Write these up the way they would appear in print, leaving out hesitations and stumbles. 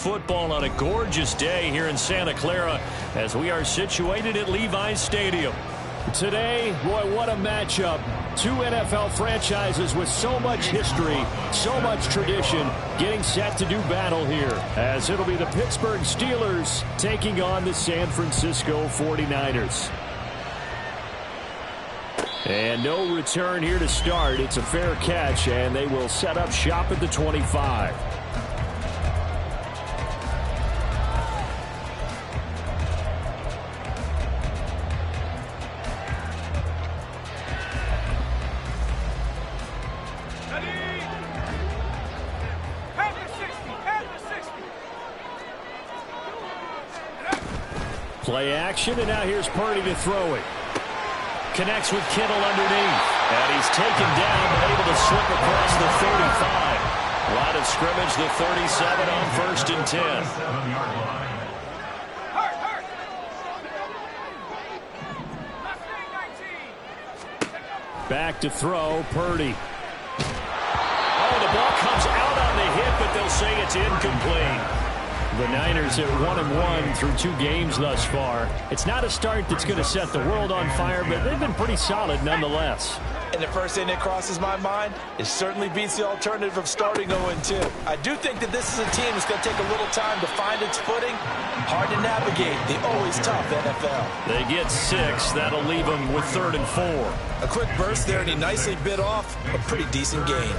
football on a gorgeous day here in Santa Clara as we are situated at Levi's Stadium. Today, boy, what a matchup. Two NFL franchises with so much history, so much tradition, getting set to do battle here, as it'll be the Pittsburgh Steelers taking on the San Francisco 49ers. And no return here to start. It's a fair catch, and they will set up shop at the 25. Play action, and now here's Purdy to throw it. Connects with Kittle underneath. And he's taken down, but able to slip across the 35. Line of scrimmage, the 37 on 1st and 10. Back to throw, Purdy. Oh, the ball comes out on the hit, but they'll say it's incomplete. The Niners at 1-1 through 2 games thus far. It's not a start that's going to set the world on fire, but they've been pretty solid nonetheless. And the first thing that crosses my mind, it certainly beats the alternative of starting 0-2. I do think that this is a team that's going to take a little time to find its footing. Hard to navigate the always tough NFL. They get 6. That'll leave them with 3rd and 4. A quick burst there, and he nicely bit off a pretty decent gain.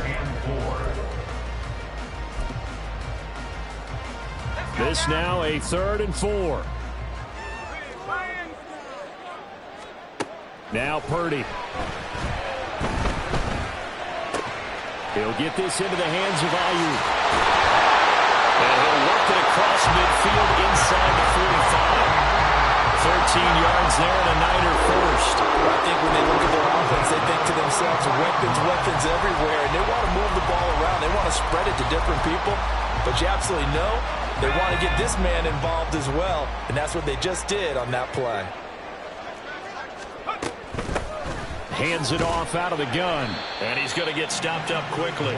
This now a 3rd and 4. Now Purdy. He'll get this into the hands of Ayuk. And he'll work it across midfield inside the 45. 13 yards there and a Niner first. I think when they look at their offense, they think to themselves, weapons everywhere, and they want to move the ball around. They want to spread it to different people. But you absolutely know they want to get this man involved as well, and that's what they just did on that play. Hands it off out of the gun, and he's going to get stopped up quickly.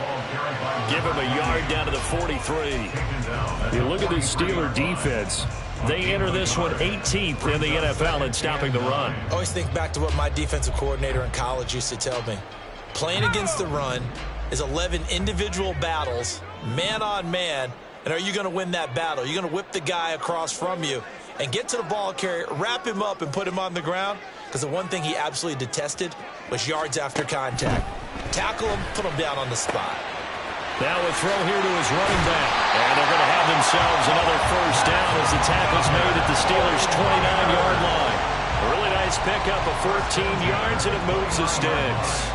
Give him a yard down to the 43. You look at this Steeler defense. They enter this one 18th in the NFL in stopping the run. I always think back to what my defensive coordinator in college used to tell me. Playing against the run is 11 individual battles, man on man. And are you going to win that battle? You're going to whip the guy across from you and get to the ball carrier, wrap him up, and put him on the ground? Because the one thing he absolutely detested was yards after contact. Tackle him, put him down on the spot. Now a throw here to his running back. And they're going to have themselves another first down as the tackle's made at the Steelers' 29-yard line. A really nice pickup of 14 yards, and it moves the sticks.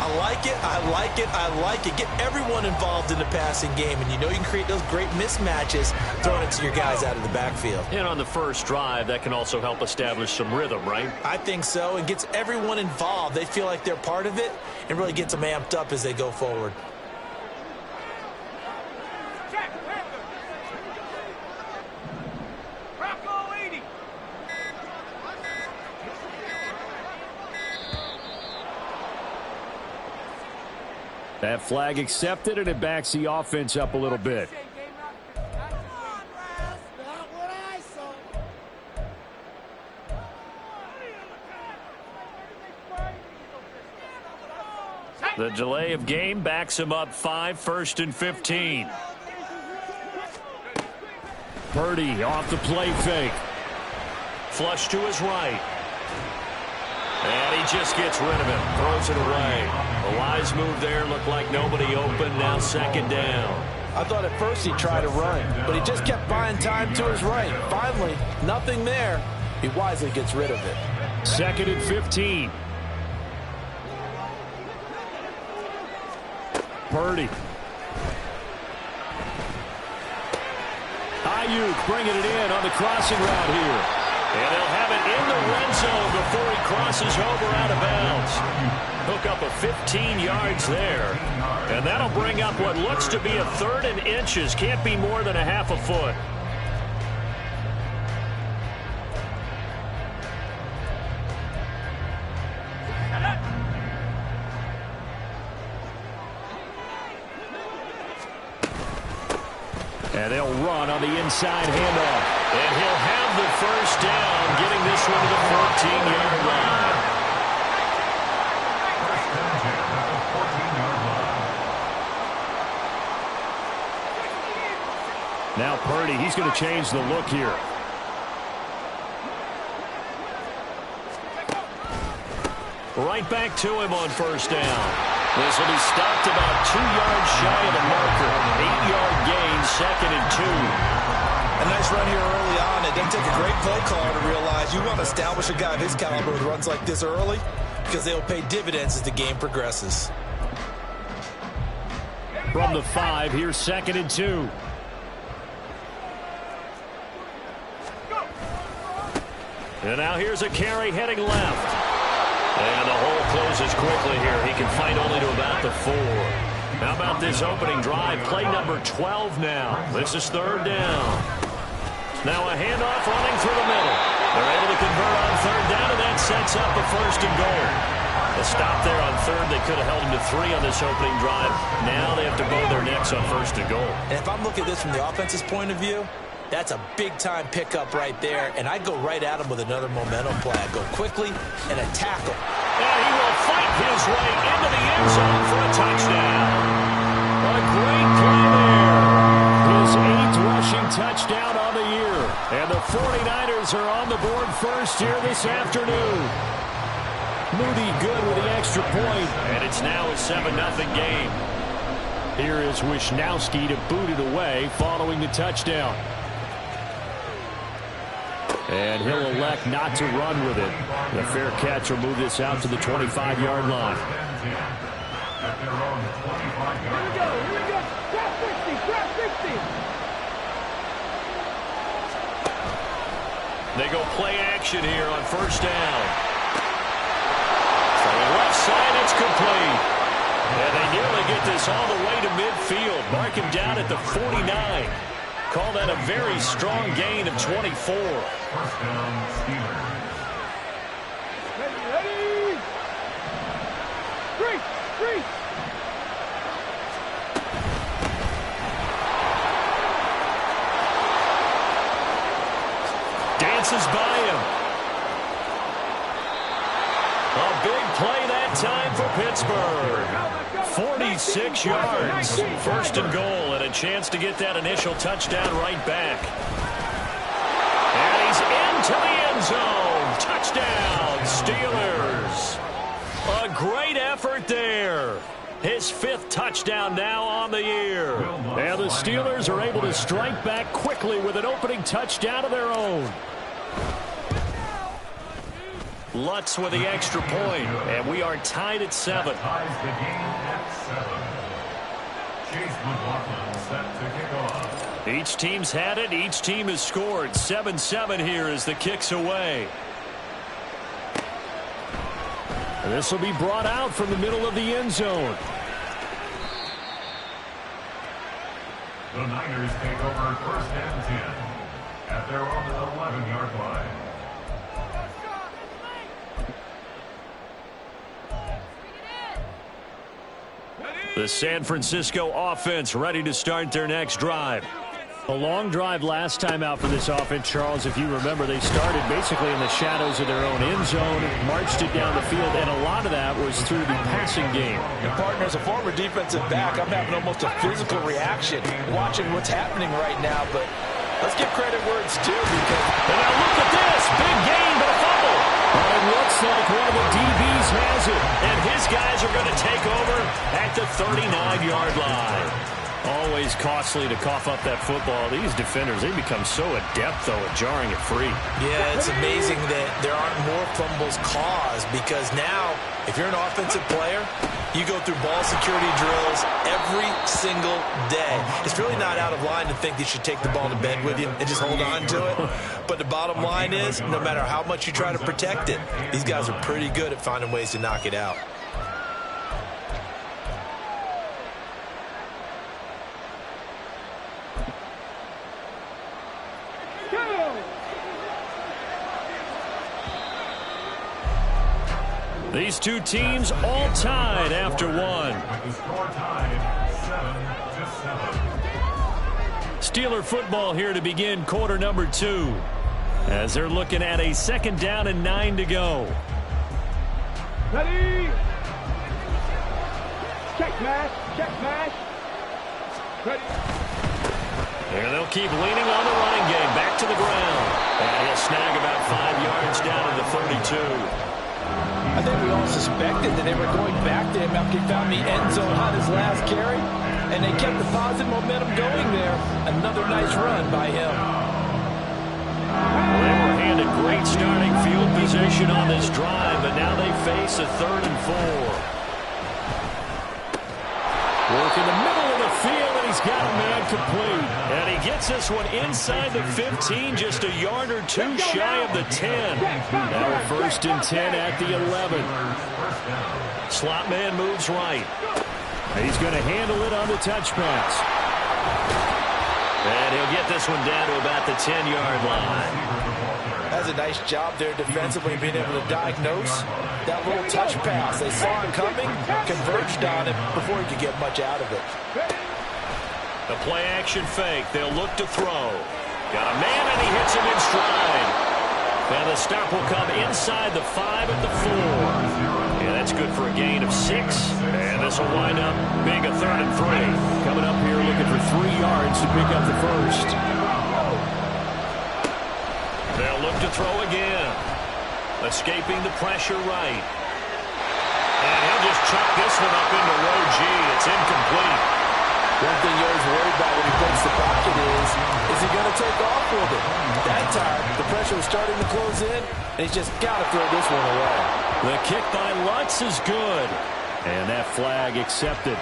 I like it, I like it, I like it. Get everyone involved in the passing game, and you know you can create those great mismatches throwing it to your guys out of the backfield. And on the first drive, that can also help establish some rhythm, right? I think so, and gets everyone involved. They feel like they're part of it, and really gets them amped up as they go forward. That flag accepted, and it backs the offense up a little bit. The delay of game backs him up 5, 1st and 15. Purdy off the play fake. Flush to his right. And he just gets rid of it. Throws it away. A wise move there. Looked like nobody open. Now 2nd down. I thought at first he'd try to run, but he just kept buying time to his right. Finally, nothing there. He wisely gets rid of it. 2nd and 15. Purdy. Ayuk bringing it in on the crossing route here. And they'll have it in the red zone before he crosses over out of bounds. Hook up a 15 yards there. And that'll bring up what looks to be a 3rd and inches. Can't be more than a half a foot. And they'll run on the inside handoff. And he'll have the first down, getting this one to the 14-yard line. Now Purdy, he's going to change the look here. Right back to him on first down. This will be stopped about 2 yards shy of the marker. 8-yard gain, 2nd and 2. A nice run here early on. It doesn't take a great play caller to realize you want to establish a guy of his caliber with runs like this early because they will pay dividends as the game progresses. From the 5, here's 2nd and 2. And now here's a carry heading left. And the hole closes quickly here. He can fight only to about the 4. How about this opening drive? Play number 12 now. This is 3rd down. Now a handoff running through the middle. They're able to convert on 3rd down, and that sets up a 1st and goal. A stop there on 3rd. They could have held him to 3 on this opening drive. Now they have to bow their necks on 1st and goal. And if I'm looking at this from the offense's point of view, that's a big-time pickup right there, and I'd go right at him with another momentum play. I'd go quickly and attack him. And he will fight his way into the end zone for a touchdown. A great play there. His 8th rushing touchdown on the year. And the 49ers are on the board first here this afternoon. Moody good with the extra point, and it's now a 7-0 game. Here is Wisnowski to boot it away following the touchdown. And he'll elect not to run with it. The fair catch will move this out to the 25-yard line. They go play action here on 1st down. From the left side, it's complete. And they nearly get this all the way to midfield. Mark him down at the 49. Call that a very strong gain of 24. First down, Steelers. Ready. Three. Dances by him. A big play that time for Pittsburgh. 46 yards. 1st and goal, and a chance to get that initial touchdown right back. And he's into the end zone. Touchdown, Steelers. A great effort there. His 5th touchdown now on the year. And the Steelers are able to strike back quickly with an opening touchdown of their own. Lutz with the extra point, and we are tied at 7. Ties the game at 7. Chase McLaughlin set to kick off. Each team's had it. Each team has scored. 7-7 here as the kick's away. And this will be brought out from the middle of the end zone. The Niners take over 1st and 10 at their own 11-yard line. The San Francisco offense ready to start their next drive. A long drive last time out for this offense, Charles. If you remember, they started basically in the shadows of their own end zone, marched it down the field, and a lot of that was through the passing game. And partner, as a former defensive back, I'm having almost a physical reaction watching what's happening right now, but let's give credit where it's due because... And now look at this. Big gain, but a fumble. Well, it looks like one of the DBs has it, and his guys are going to take over at the 39-yard line. Always costly to cough up that football. These defenders, they become so adept, though, at jarring it free. Yeah, it's amazing that there aren't more fumbles caused because now, if you're an offensive player, you go through ball security drills every single day. It's really not out of line to think you should take the ball to bed with you and just hold on to it. But the bottom line is, no matter how much you try to protect it, these guys are pretty good at finding ways to knock it out. These two teams all tied after one. With the score tied 7-7. Steeler football here to begin quarter number 2. As they're looking at a 2nd down and 9 to go. Ready? Check mash. Check mash. Ready? And they'll keep leaning on the running game. Back to the ground. And he'll snag about 5 yards down to the 32. I think we all suspected that they were going back to him after he found the end zone on his last carry. And they kept the positive momentum going there. Another nice run by him. Well, they were handed great starting field position on this drive, but now they face a 3rd and 4. Work in the middle of the field, and he's got a man complete. And he gets this one inside the 15, just a yard or 2 shy of the 10. Now 1st and 10 at the 11. Slot man moves right. He's going to handle it on the touch pass. And he'll get this one down to about the 10-yard line. That's a nice job there defensively, being able to diagnose that little touch pass. They saw it coming, converged on it before he could get much out of it. The play action fake. They'll look to throw. Got a man, and he hits him in stride. And the stop will come inside the 5 at the 4. Yeah, that's good for a gain of 6. And this will wind up being a 3rd and 3. Coming up here looking for 3 yards to pick up the 1st. They'll look to throw again. Escaping the pressure right. And he'll just chuck this one up into row G. It's incomplete. One thing you always worry about when he breaks the pocket is he going to take off with it? That time, the pressure was starting to close in, and he's just got to throw this one away. The kick by Lutz is good. And that flag accepted.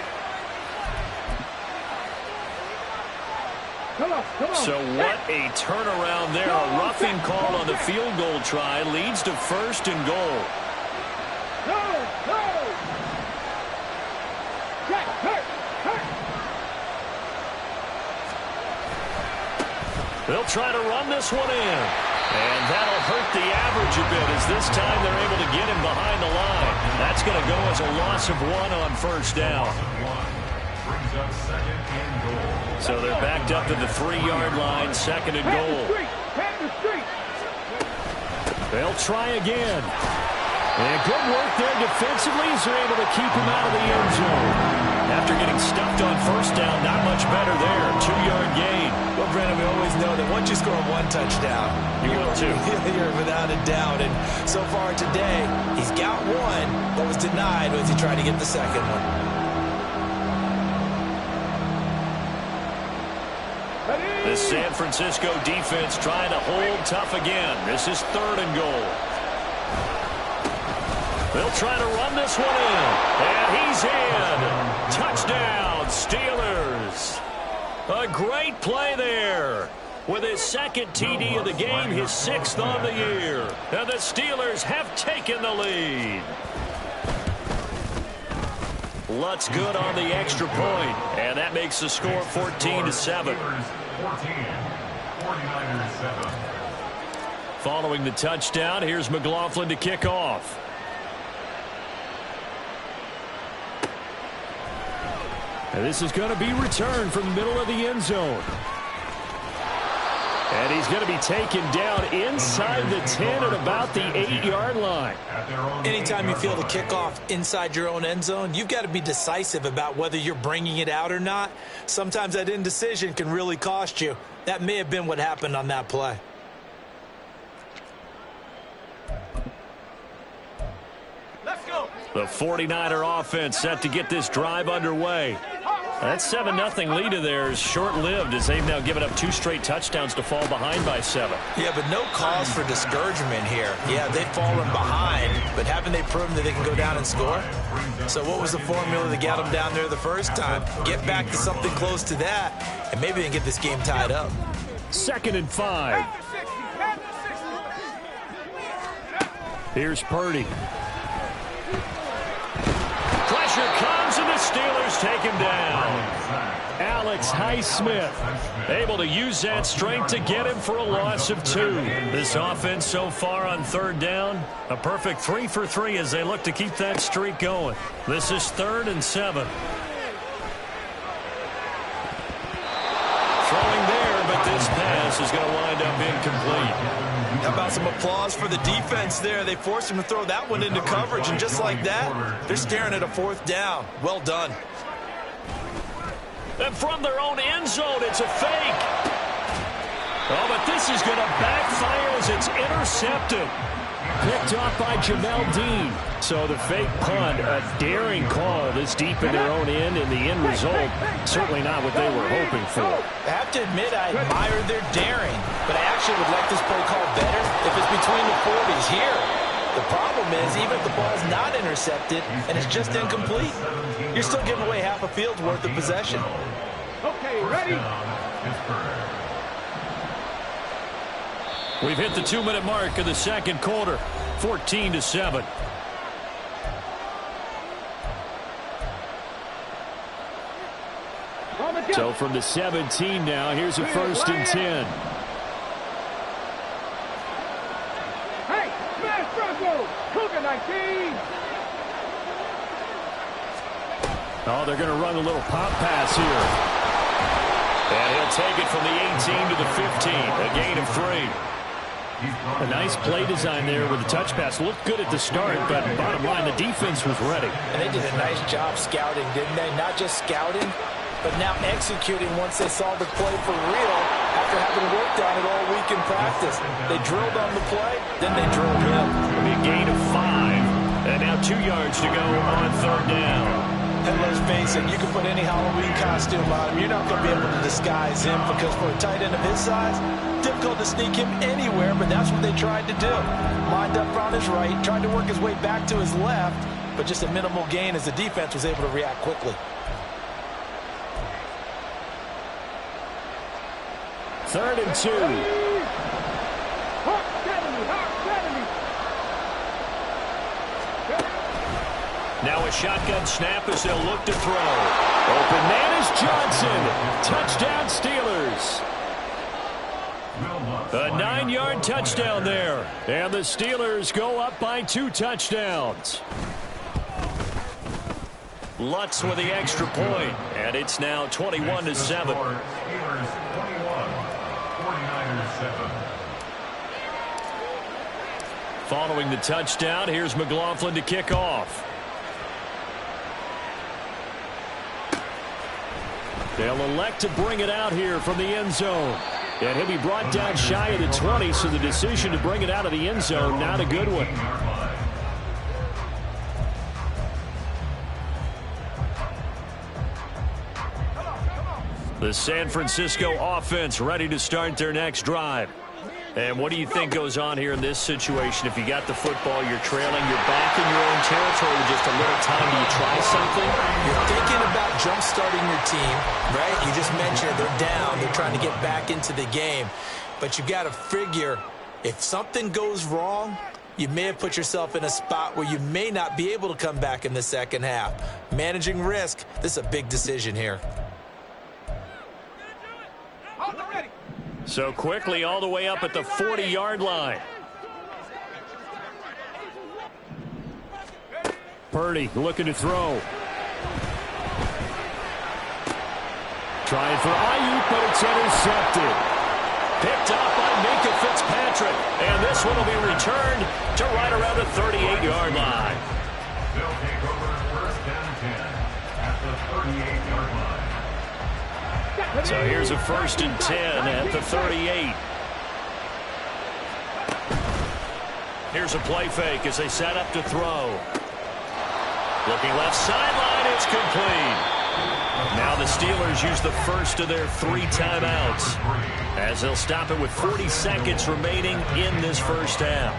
Come on. So what a turnaround there. A roughing call on the field goal try leads to 1st and goal. Go. Check. Hurt. They'll try to run this one in. And that'll hurt the average a bit, as this time they're able to get him behind the line. That's going to go as a loss of 1 on 1st down. So they're backed up to the 3-yard line, 2nd and goal. They'll try again. And good work there defensively as they're able to keep him out of the end zone. After getting stuffed on 1st down, not much better there. 2-yard gain. Well, Brandon, we always know that once you score 1 touchdown, you will too. You're without a doubt. And so far today, he's got 1 that was denied as he tried to get the 2nd one. The San Francisco defense trying to hold tough again. This is 3rd and goal. They'll try to run this one in. And he's in. Touchdown, Steelers. A great play there. With his 2nd TD of the game, his 6th on the year. And the Steelers have taken the lead. Lutz good on the extra point. And that makes the score 14-7. 49ers 7. Following the touchdown, here's McLaughlin to kick off. And this is going to be returned from the middle of the end zone. And he's going to be taken down inside the 10 at about the 8-yard line. Anytime you feel the kickoff inside your own end zone, you've got to be decisive about whether you're bringing it out or not. Sometimes that indecision can really cost you. That may have been what happened on that play. Let's go. The 49er offense set to get this drive underway. That 7-0 lead of theirs short-lived as they've now given up 2 straight touchdowns to fall behind by 7. Yeah, but no cause for discouragement here. Yeah, they've fallen behind, but haven't they proven that they can go down and score? So what was the formula that got them down there the first time? Get back to something close to that, and maybe they can get this game tied up. 2nd and 5. Here's Purdy. Pressure comes, and the Steelers take him down. Alex Highsmith able to use that strength to get him for a loss of 2. This offense so far on 3rd down, a perfect 3 for 3 as they look to keep that streak going. This is 3rd and 7. Throwing there. incomplete. How about some applause for the defense there? They forced him to throw that one into coverage, and just like that, they're staring at a 4th down. Well done. And from their own end zone, it's a fake. Oh, but this is going to backfire as it's intercepted. Picked off by Jamel Dean. So the fake punt, a daring call this deep in their own end, and the end result, certainly not what they were hoping for. I have to admit I admire their daring, but I actually would like this play call better if it's between the 40s here. The problem is, even if the ball's not intercepted and it's just incomplete, you're still giving away half a field's worth of possession. Okay, ready? We've hit the 2-minute mark of the second quarter, 14-7. So from the 17 now, here's a 1st and 10. Hey, smash Bronco! Cougar 19! Oh, they're going to run a little pop pass here. And he'll take it from the 18 to the 15, a gain of 3. A nice play design there with the touch pass. Looked good at the start, but bottom line, the defense was ready. And they did a nice job scouting, didn't they? Not just scouting, but now executing once they saw the play for real after having worked on it all week in practice. They drilled on the play, then they drilled him. It'll be a gain of 5, and now 2 yards to go on 3rd down. And let's face it, you can put any Halloween costume on him. You're not going to be able to disguise him because for a tight end of his size, difficult to sneak him anywhere, but that's what they tried to do. Lined up on his right, tried to work his way back to his left, but just a minimal gain as the defense was able to react quickly. 3rd and 2. Hawk 70, Hawk 70. Now a shotgun snap as they'll look to throw. Open man is Johnson. Touchdown Steelers. A 9-yard touchdown there. And the Steelers go up by 2 touchdowns. Lutz with the extra point. And it's now 21-7. Steelers 21, 49ers 7. Following the touchdown, here's McLaughlin to kick off. They'll elect to bring it out here from the end zone. And he'll be brought down shy of the 20, so the decision to bring it out of the end zone, not a good one. The San Francisco offense ready to start their next drive. And what do you think goes on here in this situation? If you got the football, you're trailing, you're back in your own territory with just a little time. Do you try something? You're thinking about jump-starting your team, right? You just mentioned they're down. They're trying to get back into the game. But you got to figure, if something goes wrong, you may have put yourself in a spot where you may not be able to come back in the second half. Managing risk, this is a big decision here. So quickly all the way up at the 40-yard line. Purdy looking to throw. Trying for Ayuk, but it's intercepted. Picked up by Minka Fitzpatrick. And this one will be returned to right around the 38-yard line. They'll take over 1st and 10 at the 38-yard line. So here's a 1st and 10 at the 38. Here's a play fake as they set up to throw. Looking left sideline, it's complete. Now the Steelers use the first of their 3 timeouts as they'll stop it with 40 seconds remaining in this first half.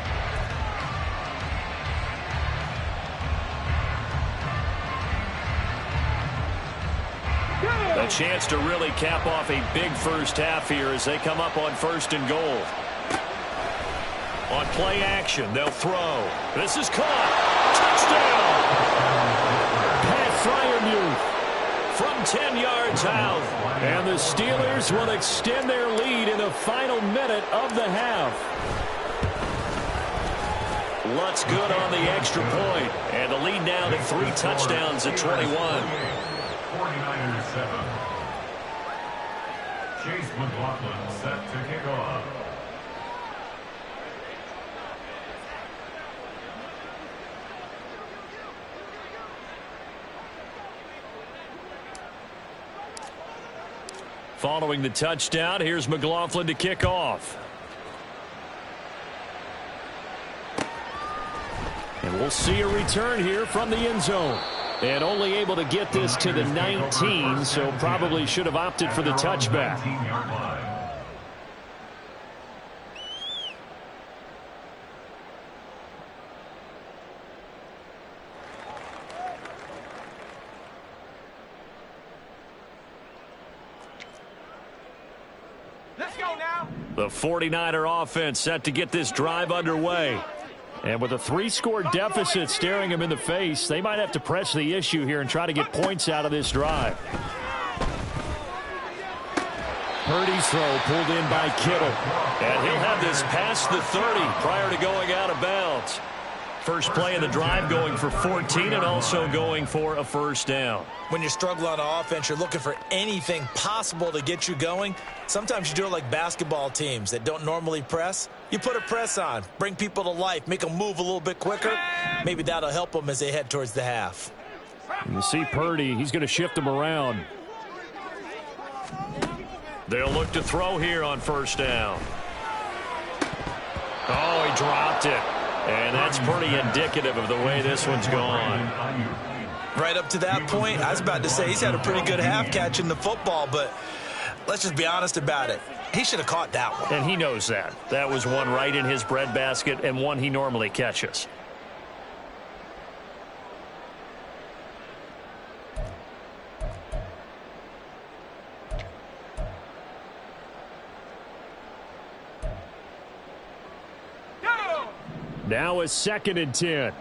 A chance to really cap off a big first half here as they come up on 1st and goal. On play action, they'll throw. This is caught. Touchdown! Pat Freiermuth from 10 yards out. And the Steelers will extend their lead in the final minute of the half. Lutz good on the extra point. And the lead now to 3 touchdowns at 21. 49ers 7. Chase McLaughlin set to kick off. Following the touchdown, here's McLaughlin to kick off. And we'll see a return here from the end zone. And only able to get this to the 19, so probably should have opted for the touchback. Let's go now. The 49er offense set to get this drive underway. And with a 3-score deficit staring them in the face, they might have to press the issue here and try to get points out of this drive. Purdy's throw pulled in by Kittle. And he'll have this past the 30 prior to going out of bounds. First play of the drive going for 14 and also going for a first down. When you struggle on offense, you're looking for anything possible to get you going. Sometimes you do it like basketball teams that don't normally press. You put a press on, bring people to life, make them move a little bit quicker. Maybe that'll help them as they head towards the half. You see Purdy, he's going to shift them around. They'll look to throw here on first down. Oh, he dropped it. And that's pretty indicative of the way this one's gone. Right up to that point, I was about to say he's had a pretty good half catching the football, but let's just be honest about it. He should have caught that one. And he knows that. That was one right in his breadbasket and one he normally catches. Now a 2nd and 10.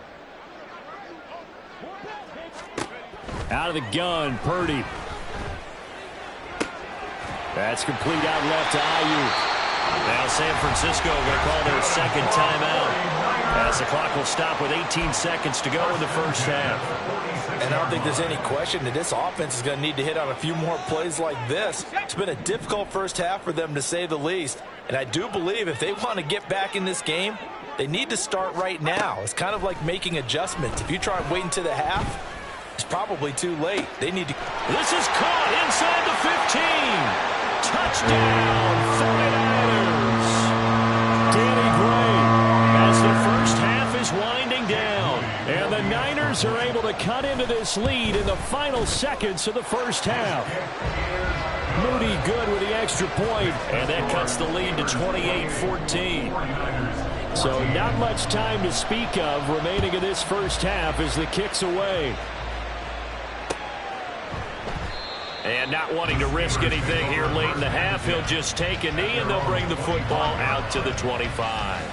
Out of the gun, Purdy. That's complete out left to Ayuk. Now San Francisco going to call their second timeout as the clock will stop with 18 seconds to go in the first half. And I don't think there's any question that this offense is going to need to hit on a few more plays like this. It's been a difficult first half for them, to say the least. And I do believe if they want to get back in this game, they need to start right now. It's kind of like making adjustments. If you try and wait until the half, it's probably too late. They need to. This is caught inside the 15. Touchdown, 49ers. Danny Gray as the first half is winding down. And the Niners are able to cut into this lead in the final seconds of the first half. Moody good with the extra point, and that cuts the lead to 28-14. So not much time to speak of remaining in this first half as the kick's away. And not wanting to risk anything here late in the half, he'll just take a knee and they'll bring the football out to the 25.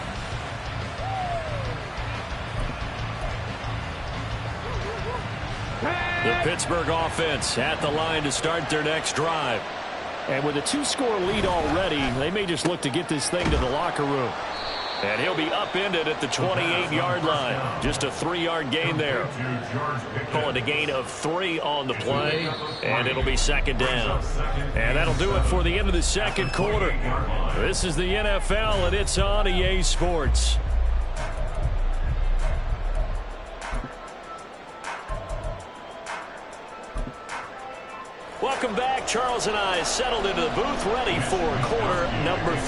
The Pittsburgh offense at the line to start their next drive. And with a 2-score lead already, they may just look to get this thing to the locker room. And he'll be upended at the 28-yard line. Just a 3-yard gain there. Calling a gain of 3 on the play, and it'll be second down. And that'll do it for the end of the second quarter. This is the NFL, and it's on EA Sports. Welcome back. Charles and I settled into the booth, ready for quarter number 3.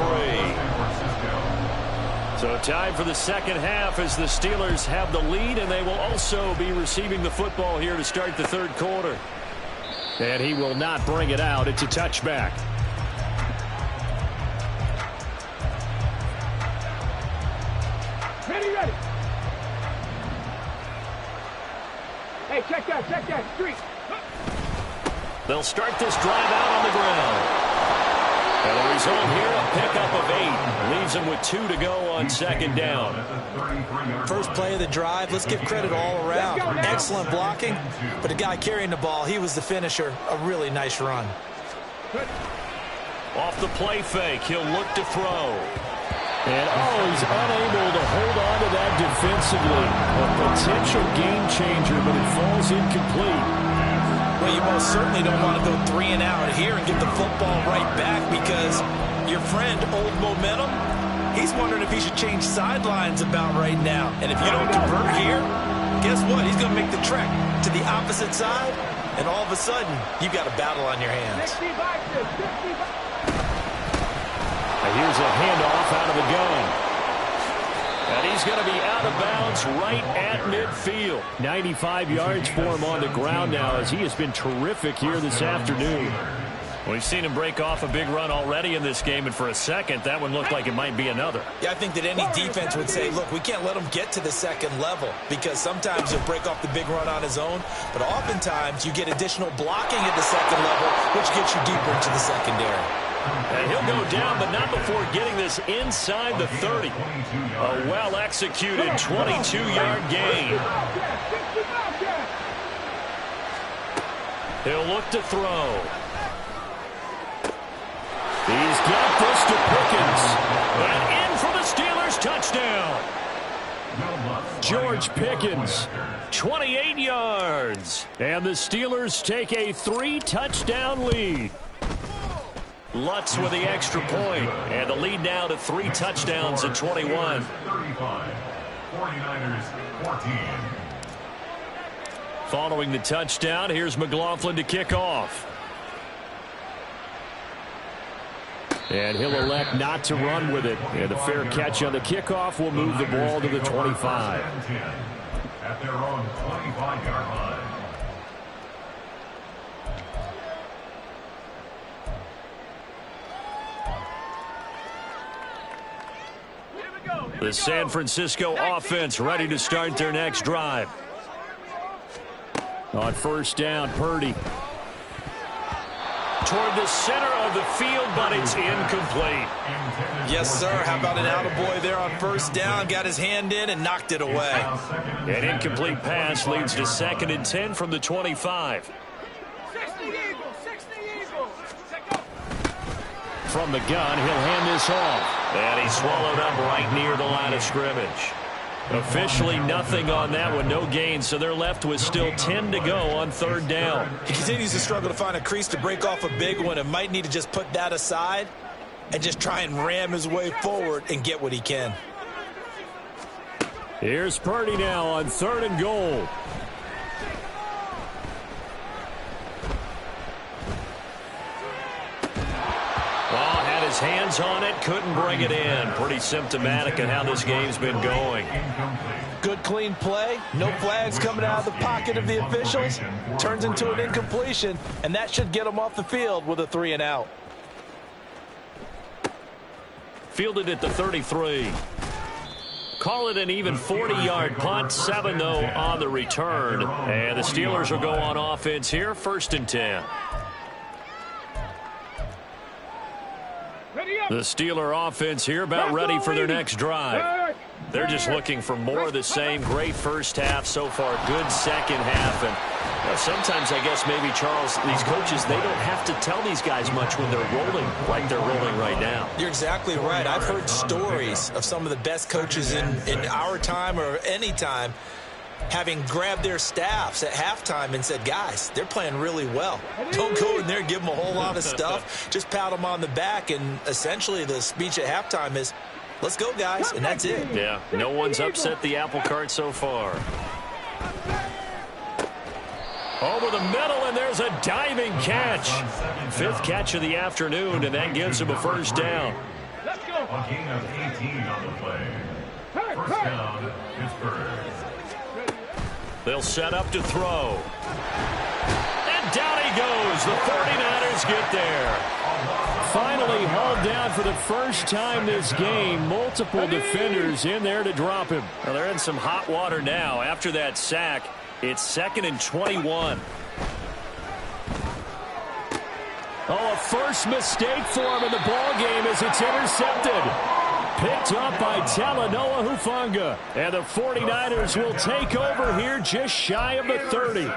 So time for the second half as the Steelers have the lead, and they will also be receiving the football here to start the third quarter. And he will not bring it out. It's a touchback. Ready. Hey, check that. Street. They'll start this drive out on the ground. And the result here, a pickup of 8. Leaves them with 2 to go on second down. First play of the drive, let's give credit all around. Excellent blocking, but the guy carrying the ball, he was the finisher. A really nice run. Off the play fake, he'll look to throw. And he's unable to hold on to that defensively. A potential game changer, but it falls incomplete. Well, you most certainly don't want to go 3 and out here and get the football right back, because your friend, Old Momentum, he's wondering if he should change sidelines about right now. And if you don't convert here, guess what? He's going to make the trek to the opposite side and all of a sudden, you've got a battle on your hands. Here's a handoff out of the gun. And he's going to be out of bounds right at midfield. 95 yards for him on the ground now, as he has been terrific here this afternoon. We've seen him break off a big run already in this game, and for a second, that one looked like it might be another. Yeah, I think that any defense would say, look, we can't let him get to the second level, because sometimes he'll break off the big run on his own, but oftentimes you get additional blocking at the second level, which gets you deeper into the secondary. And he'll go down, but not before getting this inside the 30. A well-executed 22-yard gain. He'll look to throw. He's got this to Pickens. And in for the Steelers touchdown. George Pickens, 28 yards. And the Steelers take a 3-touchdown lead. Lutz with the extra point, and the lead now to 3 touchdowns at 21. 35, 49ers 14. Following the touchdown, here's McLaughlin to kick off. And he'll elect not to run with it. And the fair catch on the kickoff will move the ball to the 25. At their own 25-yard line. The San Francisco offense ready to start their next drive. On first down, Purdy. Toward the center of the field, but it's incomplete. Yes, sir. How about an attaboy there on first down? Got his hand in and knocked it away. An incomplete pass leads to 2nd and 10 from the 25. From the gun, he'll hand this off. And he's swallowed up right near the line of scrimmage. Officially nothing on that one, no gain, so they're left with still 10 to go on 3rd down. He continues to struggle to find a crease to break off a big one and might need to just put that aside and just try and ram his way forward and get what he can. Here's Purdy now on 3rd and goal. His hands on it, couldn't bring it in. Pretty symptomatic of how this game's been going. Good clean play, no flags coming out of the pocket of the officials. Turns into an incompletion, and that should get him off the field with a 3 and out. Fielded at the 33. Call it an even 40-yard punt, 7 though on the return. And the Steelers will go on offense here, 1st and 10. The Steeler offense here about ready for their next drive. They're just looking for more of the same. Great first half so far. Good second half. And sometimes I guess maybe, Charles, these coaches, they don't have to tell these guys much when they're rolling like they're rolling right now. You're exactly right. I've heard stories of some of the best coaches in our time or any time having grabbed their staffs at halftime and said, guys, they're playing really well. Don't go in there and give them a whole lot of stuff. Just pat them on the back, and essentially the speech at halftime is, let's go, guys, and that's it. Yeah, no one's upset the apple cart so far. Over the middle, and there's a diving catch. 5th catch of the afternoon, and that gives him a 1st down. Let's go. A gain of 18 on the play. 1st down, Pittsburgh. They'll set up to throw. And down he goes. The 49ers get there. Finally hauled down for the first time this game. Multiple defenders in there to drop him. Well, they're in some hot water now. After that sack, it's 2nd and 21. Oh, a first mistake for him in the ball game as it's intercepted. Picked up by Talanoa Hufanga. And the 49ers will take over here just shy of the 30. The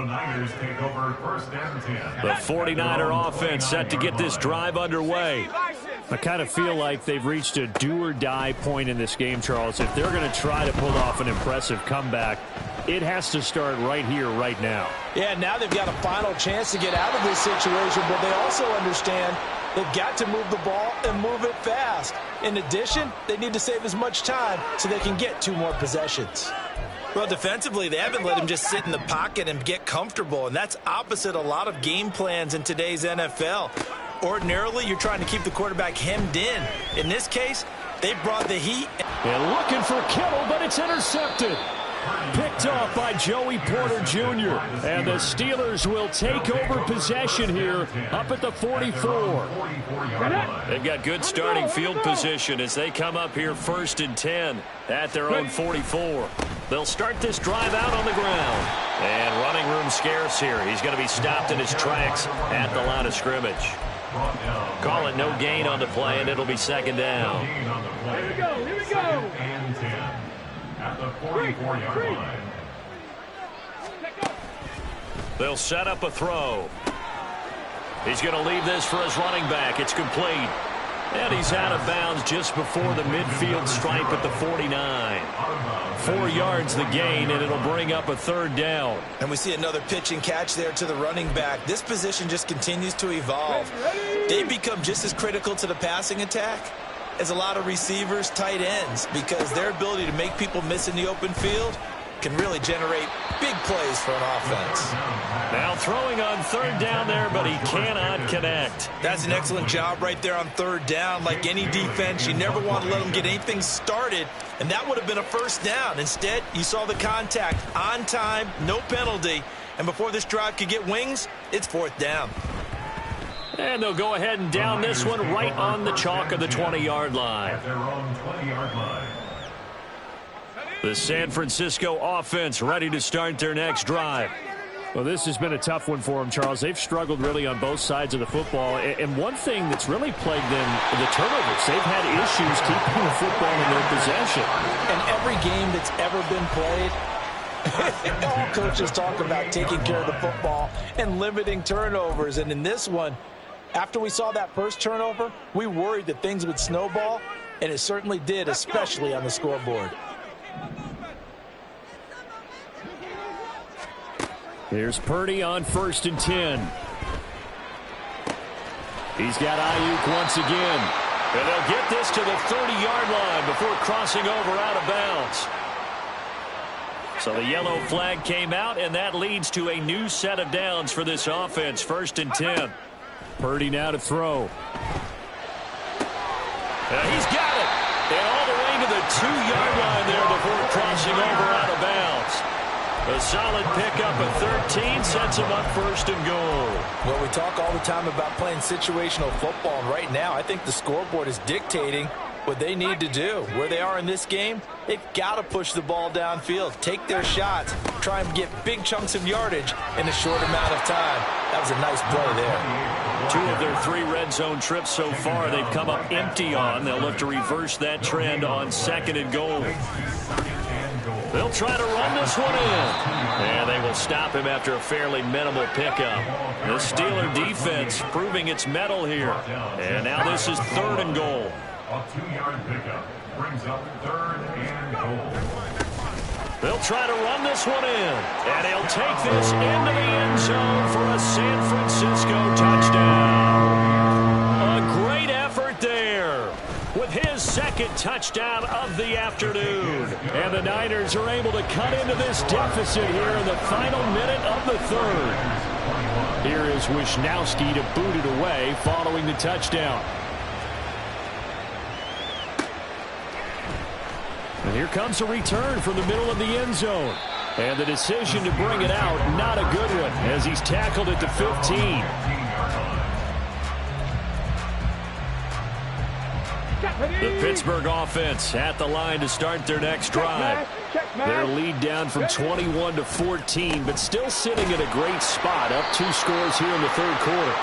Niners take over 1st and 10. The 49er offense set to get this drive underway. I kind of feel like they've reached a do-or-die point in this game, Charles. If they're going to try to pull off an impressive comeback, it has to start right here, right now. Yeah, now they've got a final chance to get out of this situation, but they also understand they've got to move the ball and move it fast. In addition, they need to save as much time so they can get 2 more possessions. Well, defensively, they haven't let him just sit in the pocket and get comfortable, and that's opposite a lot of game plans in today's NFL. Ordinarily, you're trying to keep the quarterback hemmed in. In this case, they brought the heat. And looking for Kittle, but it's intercepted. Picked off by Joey Porter Jr. And the Steelers will take over possession here up at the 44. They've got good starting field position as they come up here 1st and 10 at their own 44. They'll start this drive out on the ground. And running room scarce here. He's going to be stopped in his tracks at the line of scrimmage. Call it no gain on the play, and it'll be 2nd down. Here we go, here we go. And 10 at the 44-yard line. They'll set up a throw. He's going to leave this for his running back. It's complete. And he's out of bounds just before the midfield stripe at the 49. 4 yards the gain, and it'll bring up a 3rd down. And we see another pitch and catch there to the running back. This position just continues to evolve. They become just as critical to the passing attack as a lot of receivers, tight ends, because their ability to make people miss in the open field can really generate big plays for an offense. Now throwing on 3rd down there, but he cannot connect. That's an excellent job right there on 3rd down. Like any defense, you never want to let them get anything started, and that would have been a 1st down. Instead, you saw the contact on time, no penalty, and before this drive could get wings, it's 4th down. And they'll go ahead and down this one right on the chalk of the 20-yard line. At their own 20-yard line. The San Francisco offense ready to start their next drive. Well, this has been a tough one for them, Charles. They've struggled really on both sides of the football. And one thing that's really plagued them, the turnovers. They've had issues keeping the football in their possession. And every game that's ever been played, all coaches talk about taking care of the football and limiting turnovers. And in this one, after we saw that first turnover, we worried that things would snowball, and it certainly did, especially on the scoreboard. Here's Purdy on 1st and 10. He's got Ayuk once again. And they'll get this to the 30-yard line before crossing over out of bounds. So the yellow flag came out, and that leads to a new set of downs for this offense. 1st and 10. Purdy now to throw. He's got it. And all the way to the 2-yard line there before crossing over out of bounds. A solid pickup of 13 sets him up 1st and goal. Well, we talk all the time about playing situational football, and right now I think the scoreboard is dictating what they need to do. Where they are in this game, they've got to push the ball downfield, take their shots, try and get big chunks of yardage in a short amount of time. That was a nice play there. 2 of their 3 red zone trips so far they've come up empty on. They'll look to reverse that trend on 2nd and goal. They'll try to run this one in. And they will stop him after a fairly minimal pickup. The Steeler defense proving its mettle here. And now this is 3rd and goal. A 2-yard pickup brings up 3rd and goal. They'll try to run this one in. And he'll take this into the end zone for a San Francisco touchdown. A great effort there with his 2nd touchdown of the afternoon. And the Niners are able to cut into this deficit here in the final minute of the 3rd. Here is Wisnowski to boot it away following the touchdown. And here comes a return from the middle of the end zone. And the decision to bring it out, not a good one, as he's tackled at the 15. The Pittsburgh offense at the line to start their next drive. Their lead down from 21 to 14, but still sitting at a great spot, up 2 scores here in the 3rd quarter.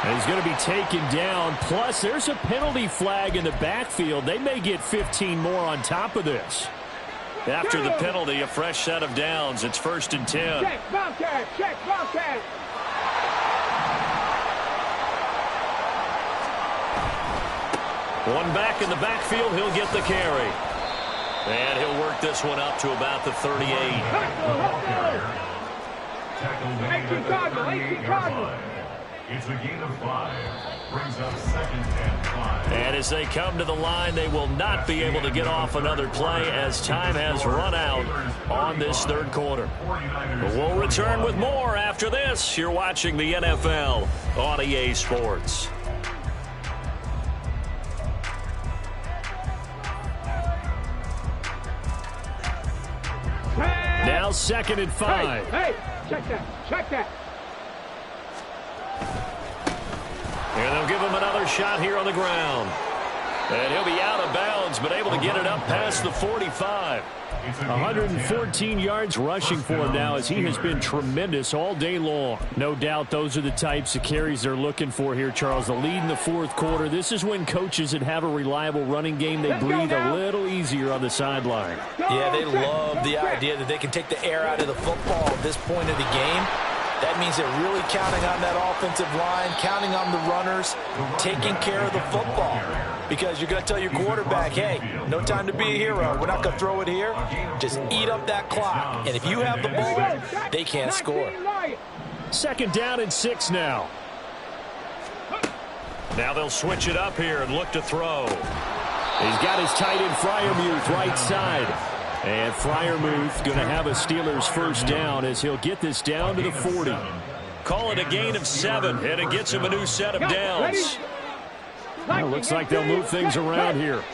And he's going to be taken down. Plus, there's a penalty flag in the backfield. They may get 15 more on top of this. After the penalty, a fresh set of downs. It's 1st and 10. Check, Bobcat, check, Bobcat. One back in the backfield, he'll get the carry. And he'll work this one up to about the 38. It's a gain of 5. Brings up 2nd and 5. And And as they come to the line, they will not be able to get off another play as time has run out on this third quarter. But we'll return with more after this. You're watching the NFL on EA Sports. Now 2nd and 5. Hey, check that. Check that. And they'll give him another shot here on the ground. And he'll be out of bounds, but able to get it up past the 45. 114 yards rushing for him now, as he has been tremendous all day long. No doubt those are the types of carries they're looking for here, Charles. The lead in the fourth quarter. This is when coaches that have a reliable running game, they breathe a little easier on the sideline. Yeah, they love the idea that they can take the air out of the football at this point of the game. That means they're really counting on that offensive line, counting on the runners, taking care of the football. Because you're going to tell your quarterback, hey, no time to be a hero. We're not going to throw it here. Just eat up that clock. And if you have the ball, they can't score. 2nd down and 6 now. Now they'll switch it up here and look to throw. He's got his tight end Freiermuth right side. And Freiermuth going to have a Steelers first down as he'll get this down to the 40. Call it a gain of 7, and it gets him a new set of downs. Well, looks like they'll move things around here.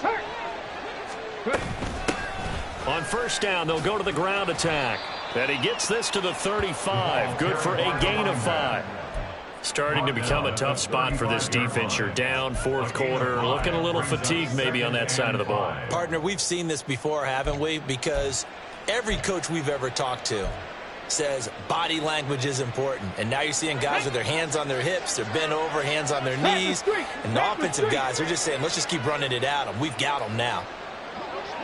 On first down, they'll go to the ground attack. And he gets this to the 35. Good for a gain of 5. Starting to become a tough spot for this defense. You're down fourth quarter, looking a little fatigued maybe on that side of the ball. Partner, we've seen this before, haven't we? Because every coach we've ever talked to says body language is important. And now you're seeing guys with their hands on their hips, they're bent over, hands on their knees. And the offensive guys, they're just saying, let's just keep running it at them. We've got them now.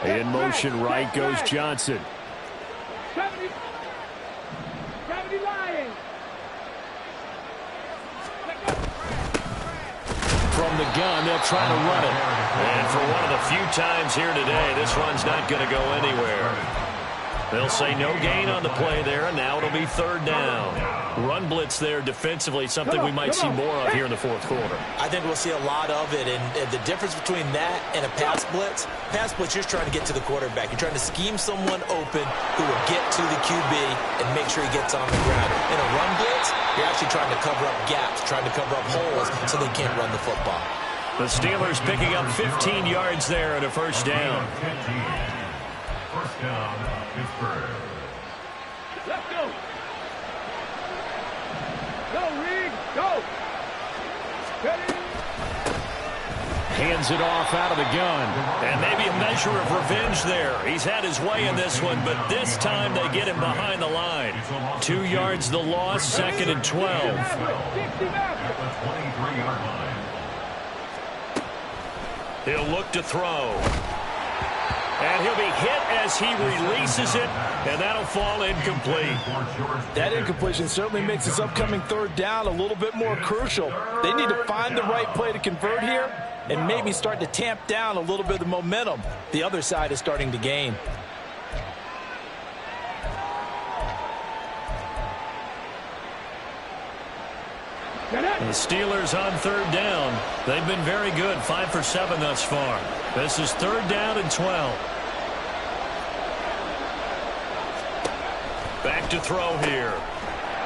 In motion, right goes Johnson. 70 Lions. From the gun, they'll try to run it. And for one of the few times here today, this run's not going to go anywhere. They'll say no gain on the play there, and now it'll be 3rd down. Run blitz there defensively, something we might see more of here in the fourth quarter. I think we'll see a lot of it, and the difference between that and a pass blitz, you're just trying to get to the quarterback. You're trying to scheme someone open who will get to the QB and make sure he gets on the ground. In a run blitz, you're actually trying to cover up gaps, trying to cover up holes so they can't run the football. The Steelers picking up 15 yards there and a first down. First down, Pittsburgh. Let's go. Go, Reed. Go. Ready. Hands it off out of the gun. And maybe a measure of revenge there. He's had his way in this one, but this time they get him behind the line. 2 yards the loss, 2nd and 12. At the 23-yard line. He'll look to throw. And he'll be hit as he releases it, and that'll fall incomplete. That incompletion certainly makes this upcoming 3rd down a little bit more crucial. They need to find the right play to convert here and maybe start to tamp down a little bit of the momentum the other side is starting to gain. The Steelers on 3rd down. They've been very good, 5 for 7 thus far. This is 3rd down and 12. Back to throw here.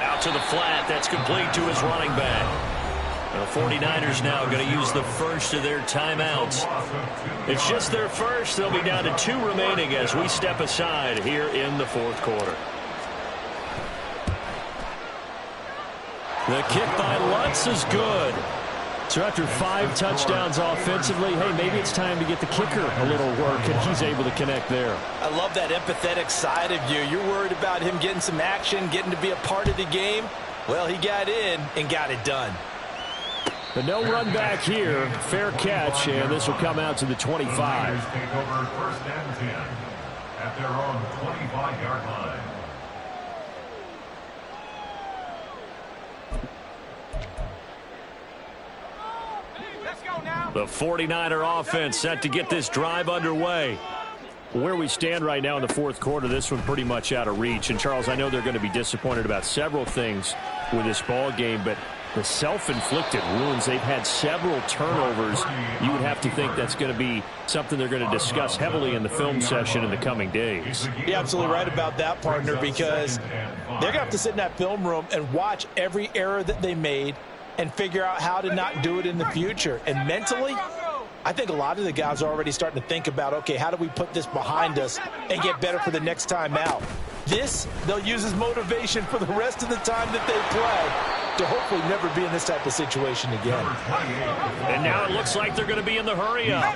Out to the flat. That's complete to his running back. The 49ers now going to use the first of their timeouts. It's just their first. They'll be down to 2 remaining as we step aside here in the fourth quarter. The kick by Lutz is good. So after 5 touchdowns offensively, hey, maybe it's time to get the kicker a little work, and he's able to connect there. I love that empathetic side of you. You're worried about him getting some action, getting to be a part of the game. Well, he got in and got it done. But no run back here. Fair catch, and this will come out to the 25. The Niners take over 1st and 10 at their own 25-yard line. The 49er offense set to get this drive underway. Where we stand right now in the fourth quarter, this one pretty much out of reach. And, Charles, I know they're going to be disappointed about several things with this ball game, but the self-inflicted wounds, they've had several turnovers. You would have to think that's going to be something they're going to discuss heavily in the film session in the coming days. You're absolutely right about that, partner, because they're going to have to sit in that film room and watch every error that they made and figure out how to not do it in the future. And mentally, I think a lot of the guys are already starting to think about, okay, how do we put this behind us and get better for the next time out? This, they'll use as motivation for the rest of the time that they play to hopefully never be in this type of situation again. And now it looks like they're going to be in the hurry-up.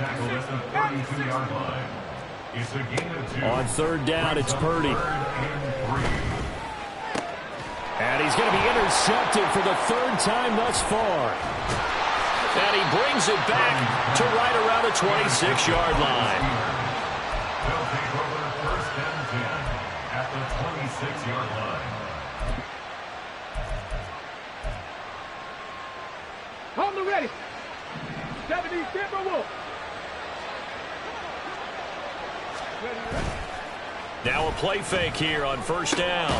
On third down, it's Purdy. And he's going to be intercepted for the third time thus far. And he brings it back to right around the 26-yard line. They'll take over first and 10 at the 26-yard line. On the ready. 70 Timberwolves. Now a play fake here on first down.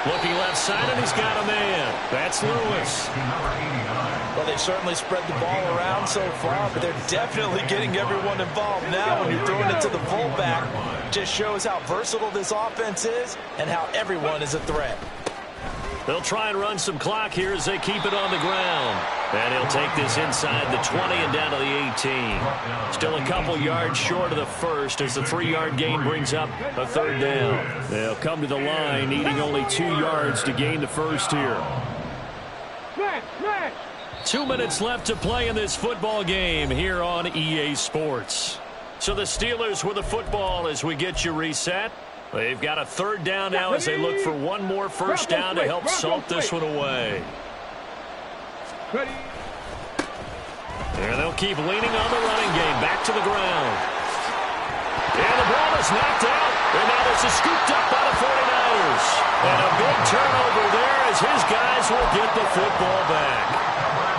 Looking left side, and he's got a man. That's Lewis. Well, they've certainly spread the ball around so far, but they're definitely getting everyone involved now when you're throwing it to the fullback. Just shows how versatile this offense is and how everyone is a threat. They'll try and run some clock here as they keep it on the ground. And he'll take this inside the 20 and down to the 18. Still a couple yards short of the first as the 3-yard gain brings up a third down. They'll come to the line needing only 2 yards to gain the first here. 2 minutes left to play in this football game here on EA Sports. So the Steelers with the football as we get you reset. They've got a third down now as they look for one more first down to help salt this one away. And they'll keep leaning on the running game. Back to the ground. And the ball is knocked out. And now this is scooped up by the 49ers. And a big turnover there as his guys will get the football back.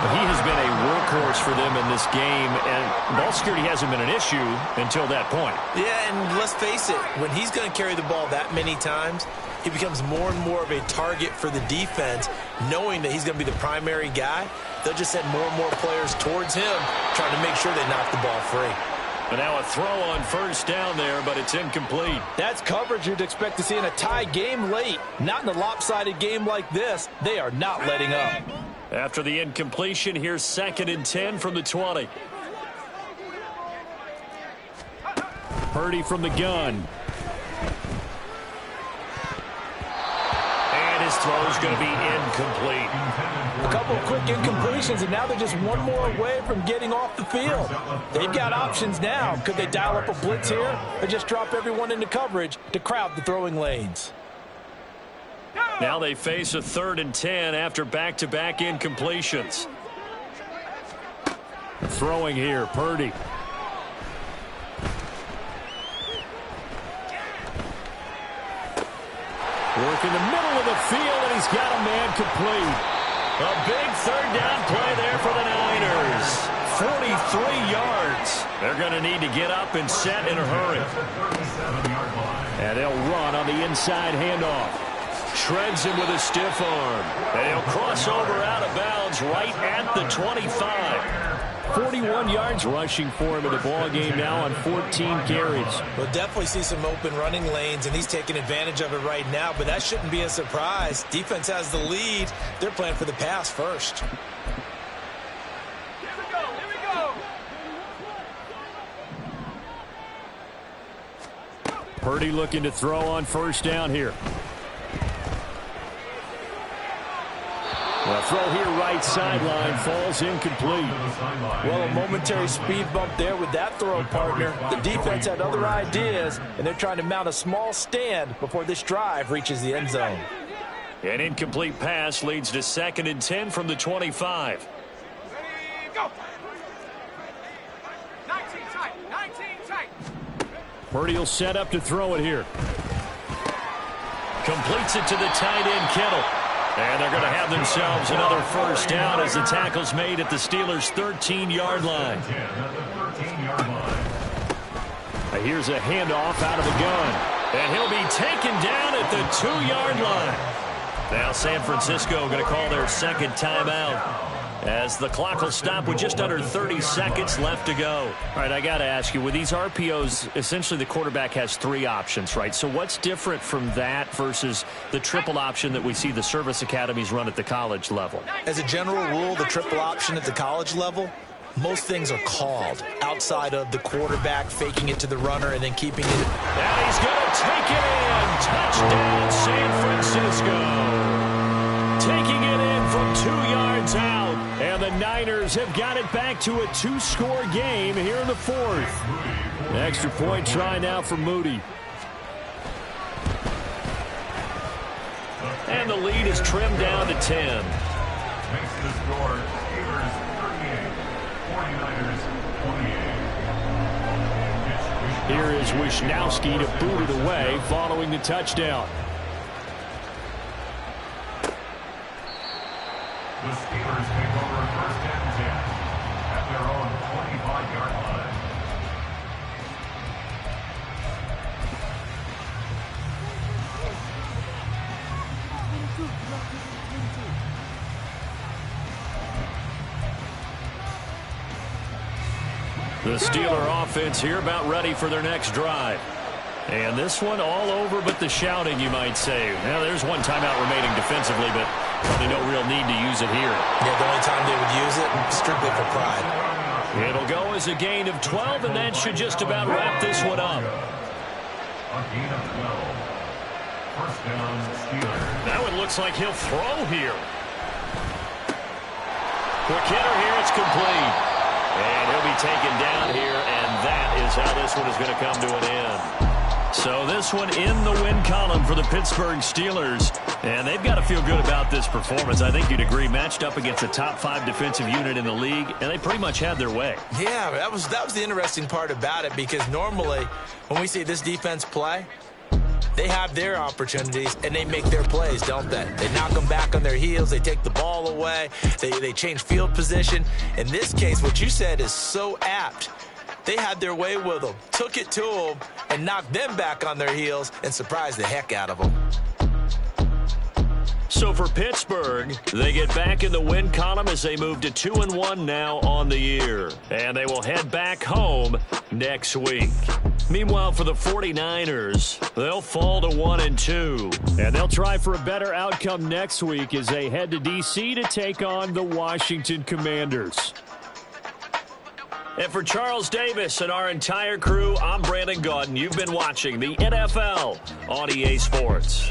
He has been a workhorse for them in this game, and ball security hasn't been an issue until that point. Yeah, and let's face it, when he's going to carry the ball that many times, he becomes more and more of a target for the defense, knowing that he's going to be the primary guy. They'll just send more and more players towards him, trying to make sure they knock the ball free. And now a throw on first down there, but it's incomplete. That's coverage you'd expect to see in a tie game late. Not in a lopsided game like this. They are not letting up. After the incompletion, here's 2nd and 10 from the 20. Purdy from the gun. And his throw's going to be incomplete. A couple of quick incompletions, and now they're just one more away from getting off the field. They've got options now. Could they dial up a blitz here or just drop everyone into coverage to crowd the throwing lanes? Now they face a 3rd and 10 after back-to-back incompletions. Throwing here, Purdy. Work in the middle of the field, and he's got a man complete. A big 3rd down play there for the Niners. 43 yards. They're going to need to get up and set in a hurry. And they'll run on the inside handoff. Shreds him with a stiff arm. And he'll cross over out of bounds right at the 25. 41 yards rushing for him in the ball game now on 14 carries. We'll definitely see some open running lanes, and he's taking advantage of it right now, but that shouldn't be a surprise. Defense has the lead. They're playing for the pass first. Here we go. Purdy looking to throw on first down here. The throw here right sideline falls incomplete. Well, a momentary speed bump there with that throw, partner. The defense had other ideas, and they're trying to mount a small stand before this drive reaches the end zone. An incomplete pass leads to 2nd and 10 from the 25. Go. 19 tight. Purdy will set up to throw it here. Completes it to the tight end, Kittle. And they're going to have themselves another first down as the tackle's made at the Steelers' 13-yard line. Here's a handoff out of the gun. And he'll be taken down at the 2-yard line. Now San Francisco going to call their second timeout. as the clock will stop with just under 30 seconds left to go. All right, I got to ask you, with these RPOs, essentially the quarterback has 3 options, right? So what's different from that versus the triple option that we see the service academies run at the college level? As a general rule, the triple option at the college level, most things are called outside of the quarterback faking it to the runner and then keeping it. And he's going to take it in. Touchdown, San Francisco. Taking it in from 2 yards out. And the Niners have got it back to a 2-score game here in the 4th. An extra point try now for Moody. And the lead is trimmed down to 10. Makes the score Steelers 38, 49ers 28. Here is Wisnowski to boot it away following the touchdown. The Steelers take over 1st and 10 at their own 25-yard line. The Steeler offense here about ready for their next drive. And this one all over but the shouting, you might say. Now, there's one timeout remaining defensively, but probably no real need to use it here. Yeah, the only time they would use it, strictly for pride. It'll go as a gain of 12, and that should just about wrap this one up. A gain of 12. 1st down, Steelers. That one looks like he'll throw here. Quick hitter here, it's complete. And he'll be taken down here, and that is how this one is going to come to an end. So this one in the win column for the Pittsburgh Steelers. And they've got to feel good about this performance. I think you'd agree, matched up against a top 5 defensive unit in the league, and they pretty much had their way. Yeah, that was the interesting part about it, because normally when we see this defense play, they have their opportunities, and they make their plays, don't they? They knock them back on their heels. They take the ball away. They change field position. In this case, what you said is so apt. They had their way with them, took it to them, and knocked them back on their heels and surprised the heck out of them. So for Pittsburgh, they get back in the win column as they move to 2-1 now on the year. And they will head back home next week. Meanwhile, for the 49ers, they'll fall to 1-2. And they'll try for a better outcome next week as they head to D.C. to take on the Washington Commanders. And for Charles Davis and our entire crew, I'm Brandon Gaudin. You've been watching the NFL on EA Sports.